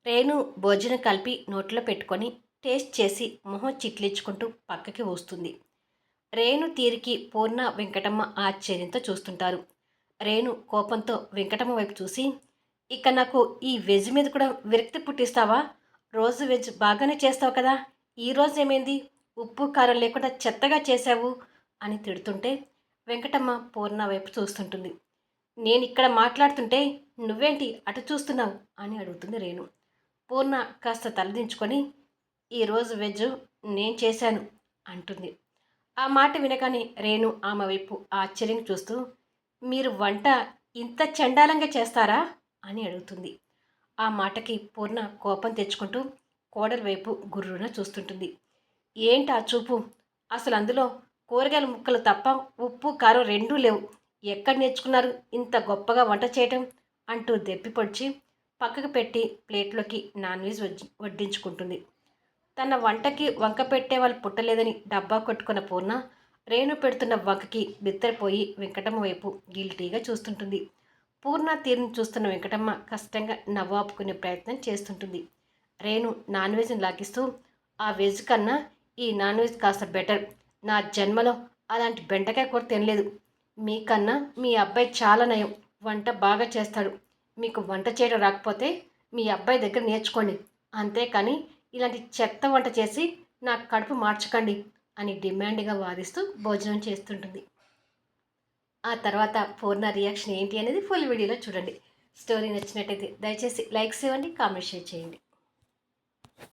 రేణు భోజనం కలిపి నోట్లో పెట్టుకొని టేస్ట్ చేసి మొహం చిట్లించుకుంటూ పక్కకి వస్తుంది. రేణు తీరికి పూర్ణ వెంకటమ్మ ఆశ్చర్యంతో చూస్తుంటారు. రేణు కోపంతో వెంకటమ్మ వైపు చూసి, ఇక నాకు ఈ వెజ్ మీద కూడా విరక్తి పుట్టిస్తావా? రోజు వెజ్ బాగానే చేస్తావు కదా, ఈరోజు ఏమైంది? ఉప్పు కారం లేకుండా చెత్తగా చేశావు అని తిడుతుంటే వెంకటమ్మ పూర్ణ వైపు చూస్తుంటుంది. నేను ఇక్కడ మాట్లాడుతుంటే నువ్వేంటి అటు చూస్తున్నావు అని అడుగుతుంది రేణు. పూర్ణ కాస్త తలదించుకొని, ఈరోజు వెజ్ నేను చేశాను అంటుంది. ఆ మాట వినగానే రేణు ఆమె వైపు ఆశ్చర్యం చూస్తూ, మీరు వంట ఇంత చండాలంగా చేస్తారా అని అడుగుతుంది. ఆ మాటకి పూర్ణ కోపం తెచ్చుకుంటూ కోడలి వైపు గుర్రున చూస్తుంటుంది. ఏంటి ఆ చూపు? అసలు అందులో కూరగాయల ముక్కలు తప్ప ఉప్పు కారం రెండూ లేవు. ఎక్కడ నేర్చుకున్నారు ఇంత గొప్పగా వంట చేయటం అంటూ దెప్పి పొడిచి పక్కకు పెట్టి ప్లేట్లోకి నాన్ వెజ్ వడ్డించుకుంటుంది. తన వంటకి వంక పెట్టే వాళ్ళు పుట్టలేదని డబ్బా కొట్టుకున్న పూర్ణ రేణు పెడుతున్న వంకకి బిత్తరపోయి వెంకటమ్మ వైపు గిల్టీగా చూస్తుంటుంది. పూర్ణ తీరుని చూస్తున్న వెంకటమ్మ కష్టంగా నవ్వాపుకునే ప్రయత్నం చేస్తుంటుంది. రేణు నాన్ వెజ్ని లాగిస్తూ, ఆ వెజ్ కన్నా ఈ నాన్ వెజ్ కాస్త బెటర్. నా జన్మలో అలాంటి బెండకాయ కూర తినలేదు. మీకన్నా మీ అబ్బాయి చాలా నయం, వంట బాగా చేస్తాడు. మీకు వంట చేయడం రాకపోతే మీ అబ్బాయి దగ్గర నేర్చుకోండి, అంతేకాని ఇలాంటి చెత్త వంట చేసి నా కడుపు మార్చకండి అని డిమాండ్గా వాదిస్తూ భోజనం చేస్తుంటుంది. ఆ తర్వాత పూర్ణ రియాక్షన్ ఏంటి అనేది ఫుల్ వీడియోలో చూడండి. స్టోరీ నచ్చినట్టయితే దయచేసి లైక్స్ ఇవ్వండి, కామెంట్ షేర్ చేయండి.